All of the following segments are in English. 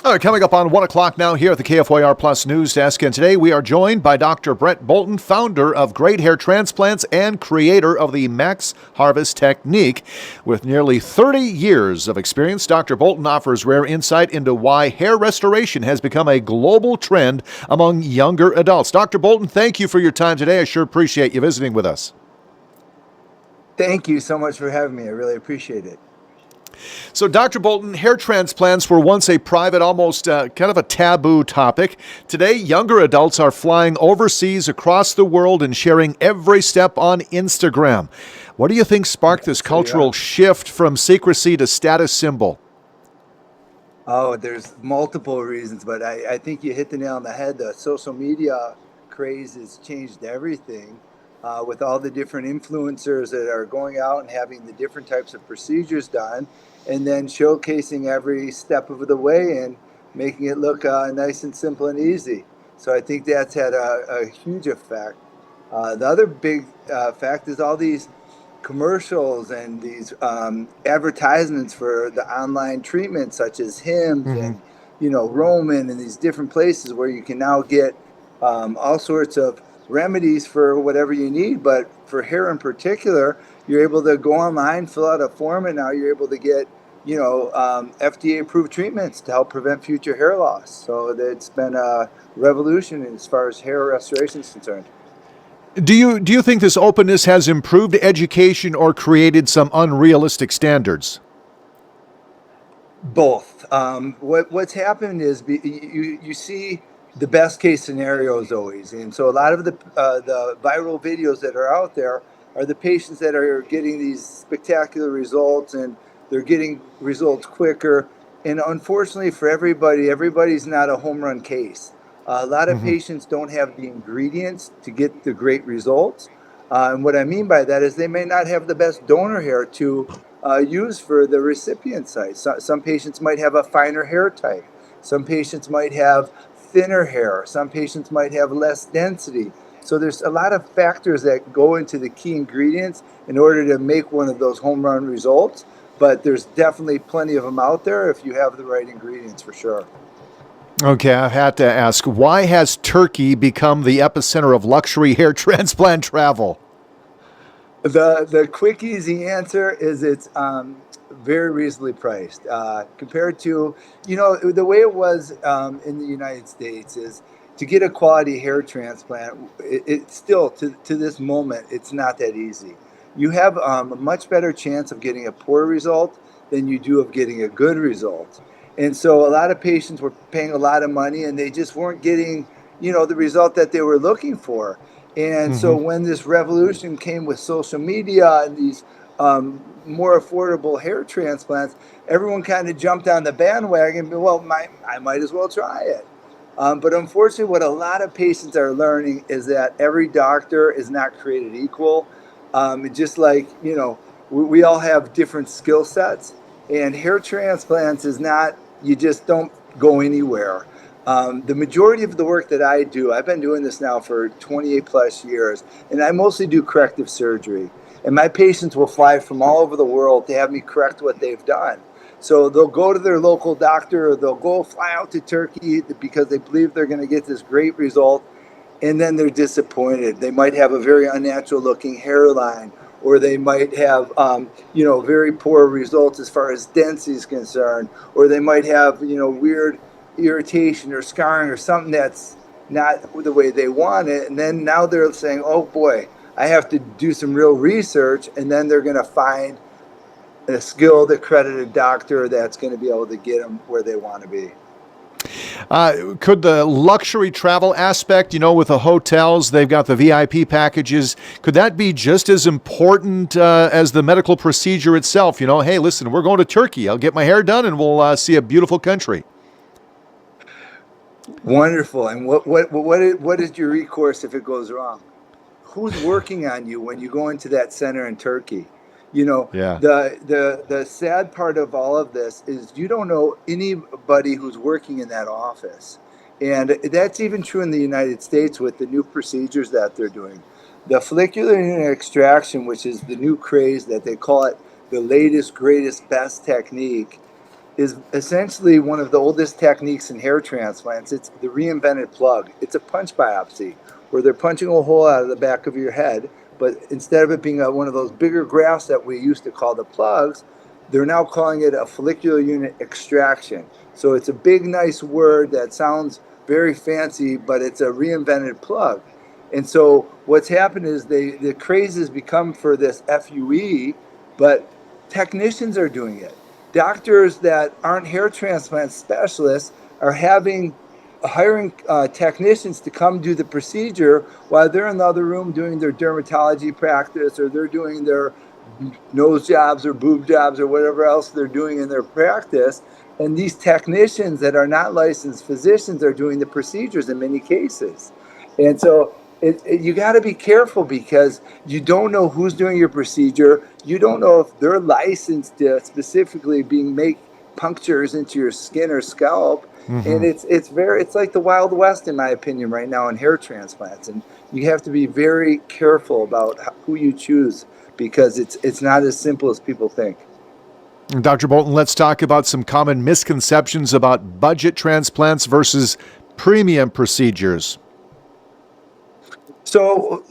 All right, coming up on 1 o'clock now here at the KFYR Plus News Desk. And today we are joined by Dr. Brett Bolton, founder of Great Hair Transplants and creator of the MaxHarvest technique. With nearly 30 years of experience, Dr. Bolton offers rare insight into why hair restoration has become a global trend among younger adults. Dr. Bolton, thank you for your time today. I sure appreciate you visiting with us. Thank you so much for having me. I really appreciate it. So, Dr. Bolton, hair transplants were once a private, almost kind of a taboo topic. Today, younger adults are flying overseas across the world and sharing every step on Instagram. What do you think sparked this cultural shift from secrecy to status symbol? Oh, there's multiple reasons, but I think you hit the nail on the head. The social media craze has changed everything. With all the different influencers that are going out and having the different types of procedures done, and then showcasing every step of the way and making it look nice and simple and easy. So I think that's had a huge effect. The other big fact is all these commercials and these advertisements for the online treatments, such as Hims and Roman and these different places where you can now get all sorts of remedies for whatever you need. But for hair in particular, you're able to go online, fill out a form, and now you're able to get FDA approved treatments to help prevent future hair loss. So it's been a revolution as far as hair restoration is concerned. Do you think this openness has improved education or created some unrealistic standards? Both. What's happened is you see the best case scenarios always, and so a lot of the viral videos that are out there are the patients that are getting these spectacular results, and they're getting results quicker. And unfortunately for everybody, everybody's not a home run case. A lot of patients don't have the ingredients to get the great results. And what I mean by that is they may not have the best donor hair to use for the recipient site. Some patients might have a finer hair type. Some patients might have thinner hair. Some patients might have less density. So there's a lot of factors that go into the key ingredients in order to make one of those home run results. But there's definitely plenty of them out there if you have the right ingredients, for sure. Okay, I've had to ask, why has Turkey become the epicenter of luxury hair transplant travel? The quick, easy answer is it's very reasonably priced compared to, the way it was in the United States is to get a quality hair transplant. It's still, to this moment, it's not that easy. You have a much better chance of getting a poor result than you do of getting a good result. And so a lot of patients were paying a lot of money and they just weren't getting, the result that they were looking for. And so when this revolution came with social media and these more affordable hair transplants, everyone kind of jumped on the bandwagon. Well, I might as well try it. But unfortunately, what a lot of patients are learning is that every doctor is not created equal. Just like, we all have different skill sets, and hair transplants is not, you just don't go anywhere. The majority of the work that I do, I've been doing this now for 28 plus years, and I mostly do corrective surgery. And my patients will fly from all over the world to have me correct what they've done. So they'll go to their local doctor, or they'll go fly out to Turkey because they believe they're going to get this great result, and then they're disappointed. They might have a very unnatural looking hairline, or they might have, very poor results as far as density is concerned, or they might have, weird irritation or scarring or something that's not the way they want it. And then now they're saying, oh boy, I have to do some real research, and then they're going to find a skilled, accredited doctor that's going to be able to get them where they want to be. Could the luxury travel aspect, with the hotels, they've got the VIP packages, could that be just as important as the medical procedure itself? Hey, listen, we're going to Turkey. I'll get my hair done and we'll see a beautiful country. Wonderful. And what is your recourse if it goes wrong? Who's working on you when you go into that center in Turkey? Yeah. The sad part of all of this is you don't know anybody who's working in that office. And that's even true in the United States with the new procedures that they're doing. The follicular unit extraction, which is the new craze that they call it the latest, greatest, best technique, is essentially one of the oldest techniques in hair transplants. It's the reinvented plug. It's a punch biopsy where they're punching a hole out of the back of your head, but instead of it being one of those bigger grafts that we used to call the plugs, they're now calling it a follicular unit extraction. So it's a big, nice word that sounds very fancy, but it's a reinvented plug. And so what's happened is the craze has become for this FUE, but technicians are doing it. Doctors that aren't hair transplant specialists are hiring technicians to come do the procedure while they're in the other room doing their dermatology practice, or they're doing their nose jobs or boob jobs or whatever else they're doing in their practice. And these technicians that are not licensed physicians are doing the procedures in many cases. And so you got to be careful because you don't know who's doing your procedure. You don't know if they're licensed to specifically make punctures into your skin or scalp. And it's like the Wild West, in my opinion, right now in hair transplants. And you have to be very careful about who you choose because it's not as simple as people think. Dr. Bolton, let's talk about some common misconceptions about budget transplants versus premium procedures. So,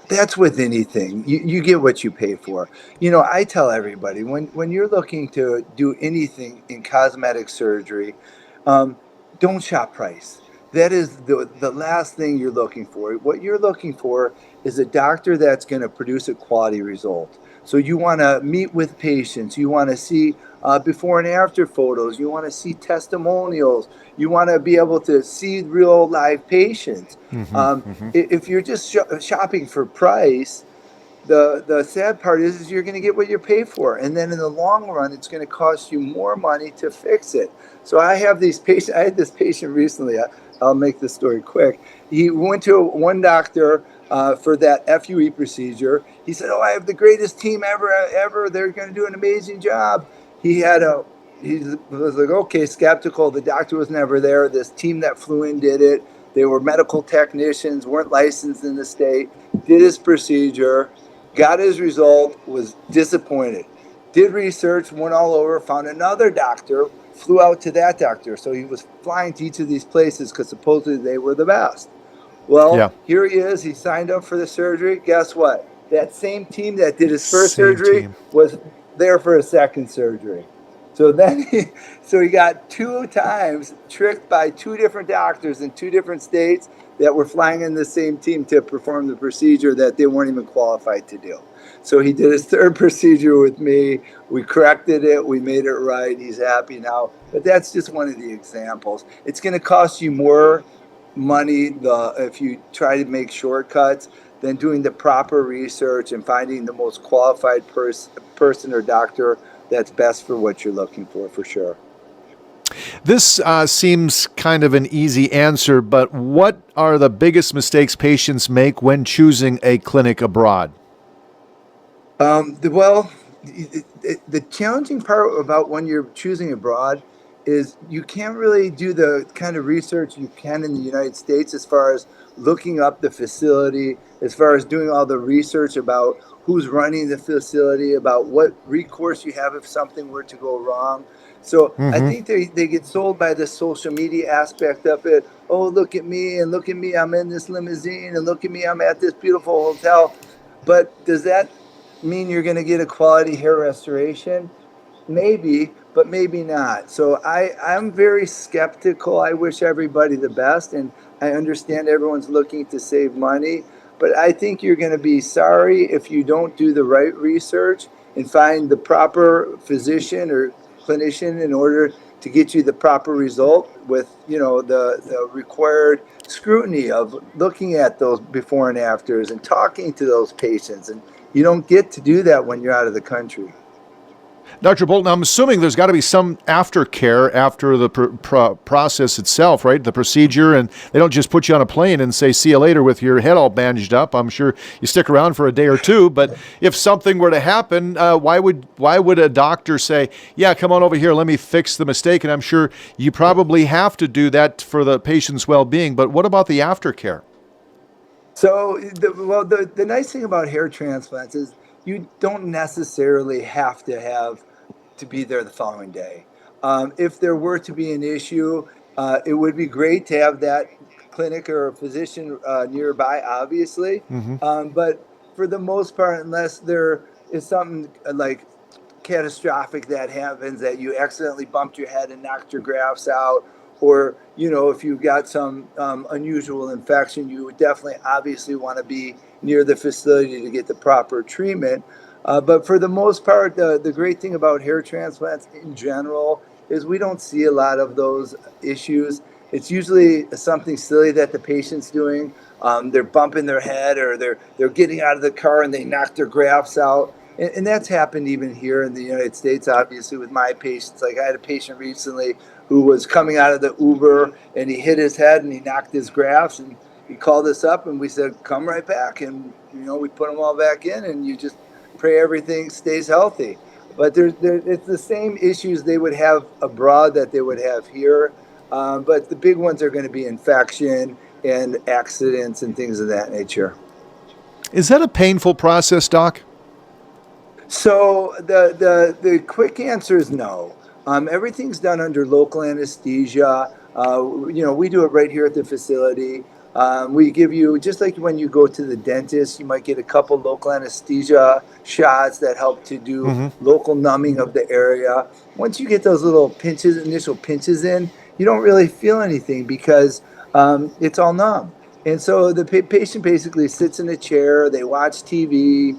that's with anything. You get what you pay for. I tell everybody when you're looking to do anything in cosmetic surgery, um, don't shop price. That is the last thing you're looking for. What you're looking for is a doctor that's going to produce a quality result. So you want to meet with patients. You want to see before and after photos. You want to see testimonials. You want to be able to see real live patients. If you're just shopping for price, the sad part is you're going to get what you pay for, and then in the long run, it's going to cost you more money to fix it. So I have these patients. I had this patient recently. I'll make this story quick. He went to one doctor for that FUE procedure. He said, "Oh, I have the greatest team ever. They're going to do an amazing job." He had a he was like, okay, skeptical. The doctor was never there. This team that flew in did it. They were medical technicians, weren't licensed in the state, did his procedure, got his result, was disappointed. Did research, went all over, found another doctor, flew out to that doctor. So he was flying to each of these places because supposedly they were the best. Well, Yeah, here he is. He signed up for the surgery. Guess what? That same team that did his first same surgery team. was there for a second surgery. So then he got 2 times tricked by 2 different doctors in 2 different states that were flying in the same team to perform the procedure that they weren't even qualified to do. So he did his third procedure with me. We corrected it. We made it right. He's happy now. But that's just one of the examples. It's going to cost you more money if you try to make shortcuts than doing the proper research and finding the most qualified person or doctor that's best for what you're looking for sure. This seems kind of an easy answer, but what are the biggest mistakes patients make when choosing a clinic abroad? Well, the challenging part about when you're choosing abroad is you can't really do the kind of research you can in the United States as far as looking up the facility, as far as doing all the research about who's running the facility, about what recourse you have if something were to go wrong. So I Hmm. think they get sold by the social media aspect of it. Oh, look at me, and look at me, I'm in this limousine, and look at me, I'm at this beautiful hotel. But does that mean you're going to get a quality hair restoration? Maybe, but maybe not. So I'm very skeptical. I wish everybody the best, and I understand everyone's looking to save money, but I think you're going to be sorry if you don't do the right research and find the proper physician or clinician in order to get you the proper result with the required scrutiny of looking at those before and afters and talking to those patients. And you don't get to do that when you're out of the country. Dr. Bolton, I'm assuming there's got to be some aftercare after the process itself, right? The procedure, and they don't just put you on a plane and say, see you later with your head all bandaged up. I'm sure you stick around for a day or two, but if something were to happen, why would a doctor say, yeah, come on over here, let me fix the mistake? And I'm sure you probably have to do that for the patient's well-being, but what about the aftercare? So, the nice thing about hair transplants is you don't necessarily have to be there the following day. If there were to be an issue, it would be great to have that clinic or a physician nearby, obviously. Hmm. But for the most part, unless there is something like catastrophic that happens, that you accidentally bumped your head and knocked your grafts out, or if you got some unusual infection, you would definitely obviously want to be near the facility to get the proper treatment. But for the most part, the great thing about hair transplants in general is we don't see a lot of those issues. It's usually something silly that the patient's doing. They're bumping their head, or they're getting out of the car and they knock their grafts out. And that's happened even here in the United States, obviously, with my patients. Like, I had a patient recently who was coming out of the Uber, and he hit his head and he knocked his grafts, and he called us up and we said, come right back. And, we put them all back in, and you just pray everything stays healthy. But it's the same issues they would have abroad that they would have here. But the big ones are going to be infection and accidents and things of that nature. Is that a painful process, Doc? So the quick answer is no. Everything's done under local anesthesia. We do it right here at the facility. We give you, just like when you go to the dentist, you might get a couple local anesthesia shots that help to do Hmm. local numbing of the area. Once you get those little pinches, initial pinches in, you don't really feel anything because it's all numb. And so the patient basically sits in a chair, they watch TV,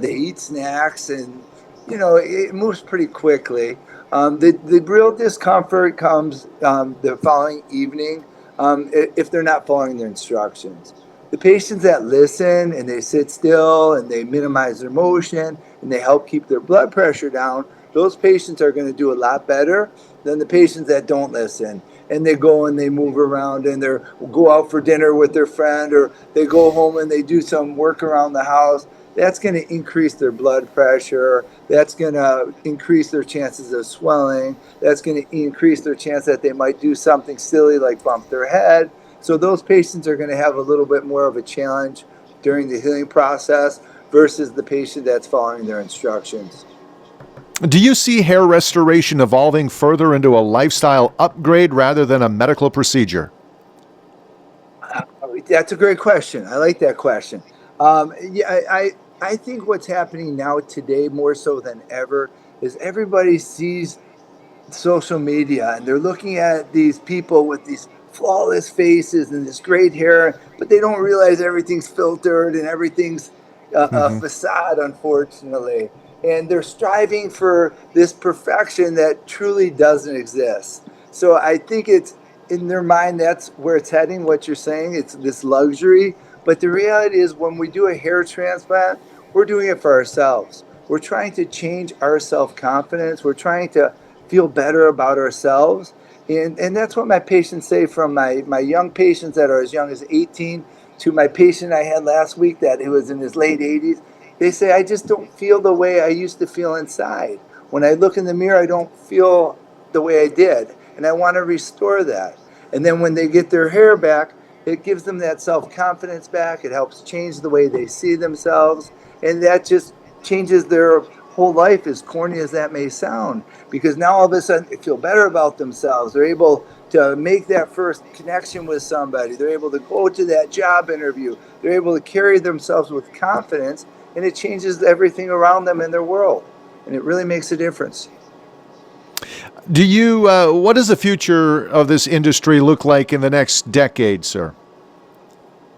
they eat snacks, and it moves pretty quickly. The real discomfort comes the following evening, if they're not following their instructions. The patients that listen and they sit still and they minimize their motion and they help keep their blood pressure down, those patients are going to do a lot better than the patients that don't listen and they go and they move around and they go out for dinner with their friend, or they go home and they do some work around the house. That's going to increase their blood pressure. That's going to increase their chances of swelling. That's going to increase their chance that they might do something silly like bump their head. So those patients are going to have a little bit more of a challenge during the healing process versus the patient that's following their instructions. Do you see hair restoration evolving further into a lifestyle upgrade rather than a medical procedure? That's a great question. I like that question. Yeah, I think what's happening now today more so than ever is everybody sees social media and they're looking at these people with these flawless faces and this great hair, but they don't realize everything's filtered and everything's a Hmm. facade, unfortunately. And they're striving for this perfection that truly doesn't exist. So I think it's in their mind, that's where it's heading, what you're saying. It's this luxury. But the reality is, when we do a hair transplant, we're doing it for ourselves. We're trying to change our self confidence. We're trying to feel better about ourselves. And that's what my patients say, from my young patients that are as young as 18 to my patient I had last week that it was in his late 80s. They say, I just don't feel the way I used to feel inside. When I look in the mirror, I don't feel the way I did. And I want to restore that. And then when they get their hair back, it gives them that self-confidence back. It helps change the way they see themselves. And that just changes their whole life, as corny as that may sound, because now all of a sudden they feel better about themselves. They're able to make that first connection with somebody. They're able to go to that job interview. They're able to carry themselves with confidence, and it changes everything around them in their world. And it really makes a difference. Do you? What does the future of this industry look like in the next decade, sir?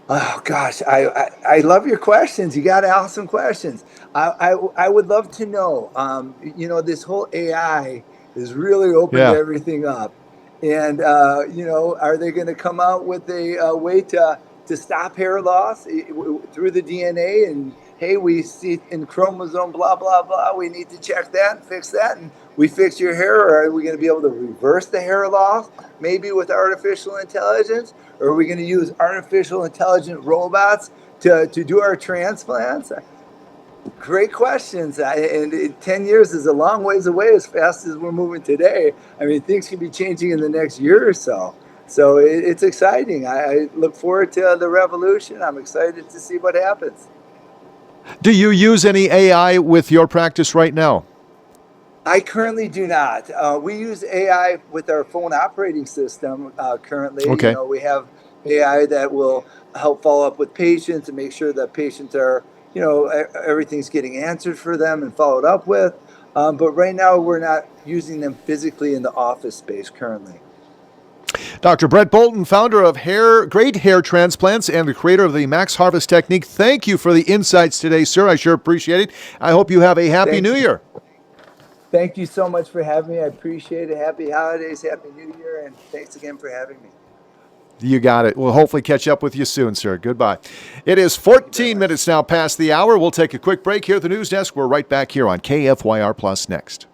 Oh gosh, I love your questions. You got awesome questions. I would love to know. This whole AI has really opened Yeah. everything up, and are they going to come out with a way to stop hair loss through the DNA? And hey, we see in chromosome blah blah blah. We need to check that and fix that, and we fix your hair. Or are we going to be able to reverse the hair loss, maybe with artificial intelligence? Or are we going to use artificial intelligent robots to do our transplants? Great questions. And 10 years is a long ways away as fast as we're moving today. I mean, things can be changing in the next year or so. So it's exciting. I look forward to the revolution. I'm excited to see what happens. Do you use any AI with your practice right now? I currently do not. We use AI with our phone operating system currently. You Okay. know, we have AI that will help follow up with patients and make sure that patients are, you know, everything's getting answered for them and followed up with. But right now, we're not using them physically in the office space currently. Dr. Brett Bolton, founder of Great Hair Transplants and the creator of the MaxHarvest technique. Thank you for the insights today, sir. I sure appreciate it. I hope you have a happy Thank new you. year. Thank you so much for having me. I appreciate it. Happy holidays, happy new year, and thanks again for having me. You got it. We'll hopefully catch up with you soon, sir. Goodbye. It is Thank you very 14 much. minutes now past the hour. We'll take a quick break here at the news desk. We're right back here on KFYR Plus next.